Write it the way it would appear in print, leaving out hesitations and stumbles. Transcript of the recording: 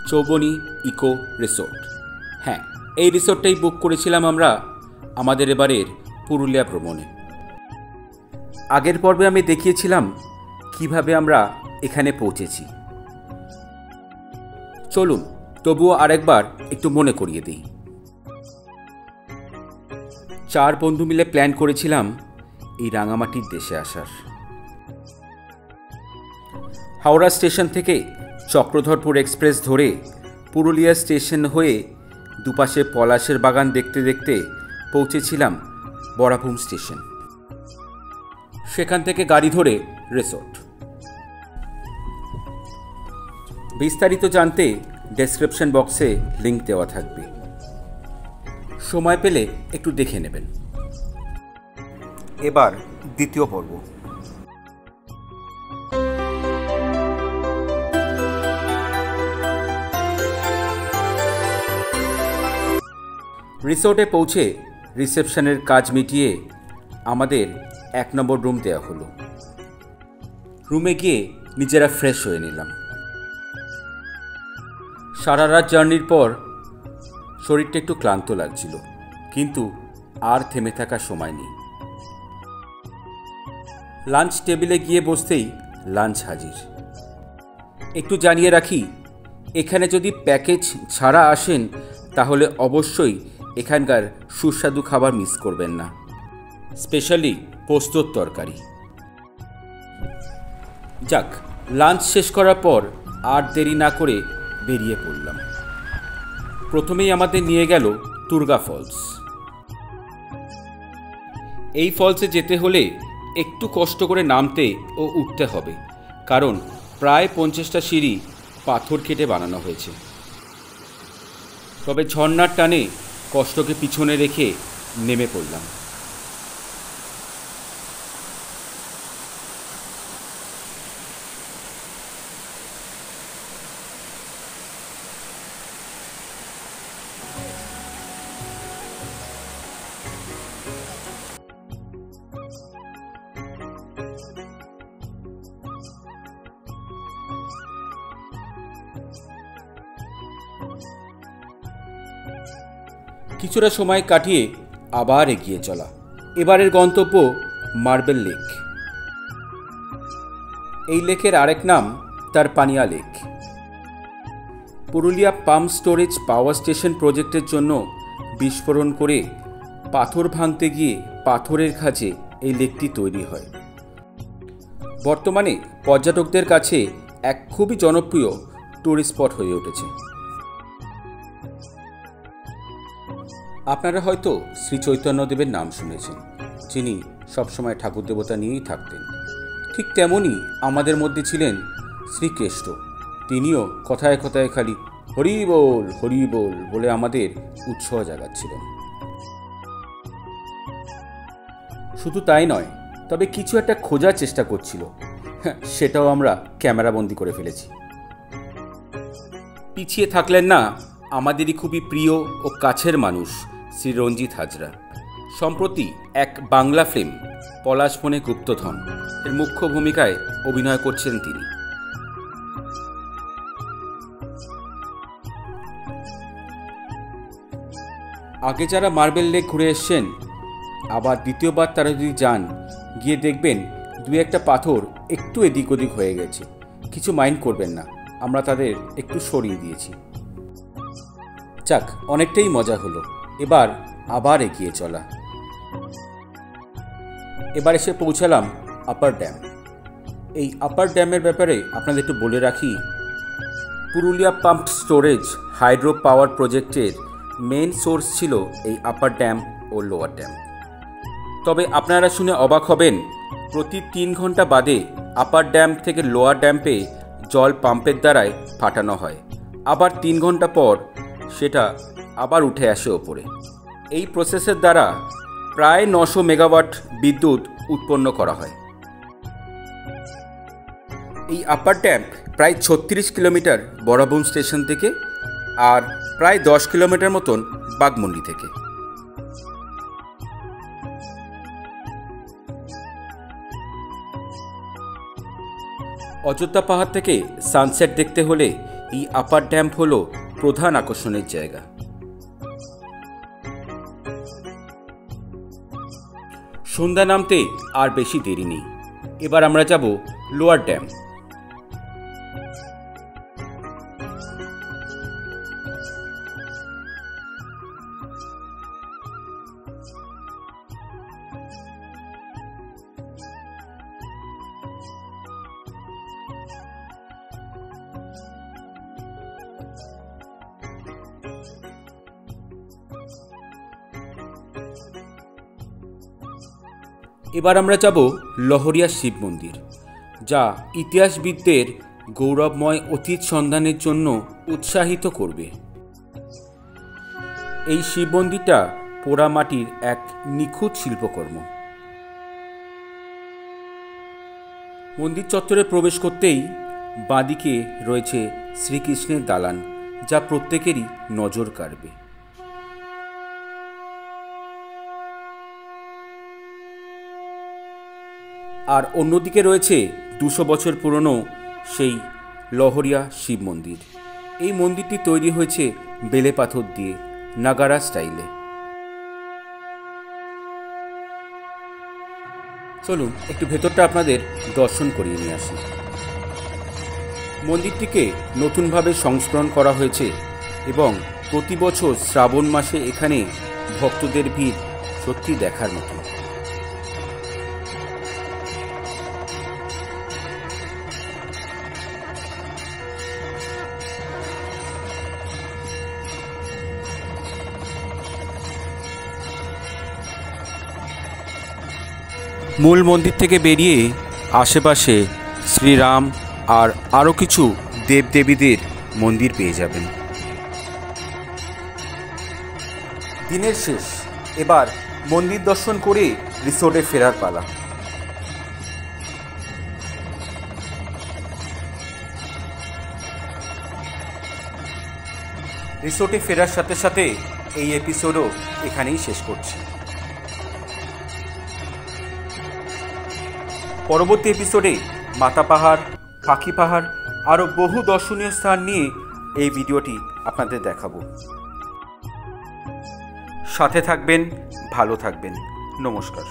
চৌবনী eco resort. হ্যাঁ, এই রিসোর্টটাই বুক করেছিলাম আমরা আমাদের এবারের পুরুলিয়া ভ্রমণে। আগের পর্বে আমি দেখিয়েছিলাম কিভাবে আমরা এখানে পৌঁছেছি। চলুন তবুও আরেকবার একটু মনে করিয়ে দিই। 4 বন্ধু মিলে প্ল্যান করেছিলাম এই রাঙামাটির দেশে আসার। হাওড়া স্টেশন থেকে চক্রধরপুর এক্সপ্রেস ধরে পুরুলিয়া স্টেশন হয়ে দুপাশে পলাশের বাগান দেখতে দেখতে পৌঁছেছিলাম বরাভূম স্টেশন। সেখান থেকে গাড়ি ধরে রিসোর্ট। বিস্তারিত জানতে ডেসক্রিপশন বক্সে লিংক দেওয়া থাকবে, সময় পেলে একটু দেখে নেবেন। এবার দ্বিতীয় পর্ব। রিসোর্টে পৌঁছে রিসেপশনের কাজ মিটিয়ে আমাদের 1 নম্বর রুম দেওয়া হলো। রুমে গিয়ে নিজেরা ফ্রেশ হয়ে নিলাম। সারা রাত জার্নির পর শরীরটা একটু ক্লান্ত লাগছিল, কিন্তু আর থেমে থাকার সময় নেই। লাঞ্চ টেবিলে গিয়ে বসতেই লাঞ্চ হাজির। একটু জানিয়ে রাখি, এখানে যদি প্যাকেজ ছাড়া আসেন তাহলে অবশ্যই এখানকার সুস্বাদু খাবার মিস করবেন না, স্পেশালি পোস্তর তরকারি। যাক, লাঞ্চ শেষ করার পর আর দেরি না করে বেরিয়ে পড়লাম। প্রথমেই আমাদের নিয়ে গেল তুর্গা ফলস। এই ফলসে যেতে হলে একটু কষ্ট করে নামতে ও উঠতে হবে, কারণ প্রায় 50টা সিঁড়ি পাথর কেটে বানানো হয়েছে। তবে ঝর্ণার টানে কষ্টকে পিছনে রেখে নেমে পড়লাম। কিছুটা সময় কাটিয়ে আবার এগিয়ে চলা। এবারের গন্তব্য মার্বেল লেক। এই লেকের আরেক নাম তার Paniya lake. Purulia pump storage power station প্রজেক্টের জন্য বিস্ফোরণ করে পাথর ভাঙতে গিয়ে পাথরের খাঁজে এই লেকটি তৈরি হয়। বর্তমানে পর্যটকদের কাছে এক খুবই জনপ্রিয় টুরিস্ট স্পট হয়ে উঠেছে। আপনারা হয়তো শ্রী চৈতন্যদেবের নাম শুনেছেন, যিনি সবসময় ঠাকুর দেবতা নিয়েই থাকতেন। ঠিক তেমনই আমাদের মধ্যে ছিলেন শ্রীকৃষ্ণ। তিনিও কথায় কথায় খালি হরি বল বলে আমাদের উৎসাহ জাগাচ্ছিলেন। শুধু তাই নয়, তবে কিছু একটা খোঁজার চেষ্টা করছিল, সেটাও আমরা ক্যামেরাবন্দি করে ফেলেছি। পিছিয়ে থাকলেন না আমাদেরই খুবই প্রিয় ও কাছের মানুষ শ্রী রঞ্জিত হাজরা। সম্প্রতি এক বাংলা ফিল্ম পলাশ বনে গুপ্তধন এর মুখ্য ভূমিকায় অভিনয় করছেন তিনি। আগে যারা মার্বেল লেক ঘুরে এসছেন, আবার দ্বিতীয়বার তারা যদি যান, গিয়ে দেখবেন 2-1টা পাথর একটু এদিক ওদিক হয়ে গেছে। কিছু মাইন্ড করবেন না, আমরা তাদের একটু সরিয়ে দিয়েছি। যাক, অনেকটাই মজা হলো। এবার আবার এগিয়ে চলা। এবার এসে পৌঁছালাম আপার ড্যাম। এই আপার ড্যামের ব্যাপারে আপনাদের একটু বলে রাখি, Purulia pump storage hydro power প্রজেক্টের মেন সোর্স ছিল এই আপার ড্যাম ও লোয়ার ড্যাম। তবে আপনারা শুনে অবাক হবেন, প্রতি 3 ঘন্টা বাদে আপার ড্যাম থেকে লোয়ার ড্যাম্পে জল পাম্পের দ্বারাই পাঠানো হয়। আবার 3 ঘন্টা পর সেটা আবার উঠে আসে ওপরে। এই প্রসেসের দ্বারা প্রায় 900 মেগাওয়াট বিদ্যুৎ উৎপন্ন করা হয়। এই আপার ড্যাম্প প্রায় 36 কিলোমিটার বরাভূম স্টেশন থেকে আর প্রায় 10 কিলোমিটার মতন বাগমুন্ডি থেকে। অযোধ্যা পাহাড় থেকে সানসেট দেখতে হলে এই আপার ড্যাম হলো প্রধান আকর্ষণের জায়গা। সন্ধ্যা নামতে আর বেশি দেরি নেই। এবার আমরা যাব লোয়ার ড্যাম। এবার আমরা যাব লহরিয়া শিব মন্দির, যা ইতিহাসবিদদের গৌরবময় অতীত সন্ধানের জন্য উৎসাহিত করবে। এই শিব মন্দিরটা পোড়ামাটির এক নিখুঁত শিল্পকর্ম। মন্দির চত্বরে প্রবেশ করতেই বাঁদিকে রয়েছে শ্রীকৃষ্ণের দালান, যা প্রত্যেকেরই নজর কাড়বে। আর অন্যদিকে রয়েছে 200 বছর পুরনো সেই লহরিয়া শিব মন্দির। এই মন্দিরটি তৈরি হয়েছে বেলে পাথর দিয়ে, নাগারা স্টাইলে। চলুন একটু ভেতরটা আপনাদের দর্শন করিয়ে নিয়ে আসি। মন্দিরটিকে নতুনভাবে সংস্করণ করা হয়েছে এবং প্রতি বছর শ্রাবণ মাসে এখানে ভক্তদের ভিড় সত্যি দেখার মতো। মূল মন্দির থেকে বেরিয়ে আশেপাশে শ্রীরাম আর আরও কিছু দেবদেবীদের মন্দির পেয়ে যাবেন। দিনের শেষ, এবার মন্দির দর্শন করে রিসোর্টে ফেরার পালা। রিসোর্টে ফেরার সাথে সাথে এই এপিসোডও এখানেই শেষ করছি। পরবর্তী এপিসোডে মাতা পাহাড়, পাখি পাহাড় আরও বহু দর্শনীয় স্থান নিয়ে এই ভিডিওটি আপনাদের দেখাবো। সাথে থাকবেন, ভালো থাকবেন। নমস্কার।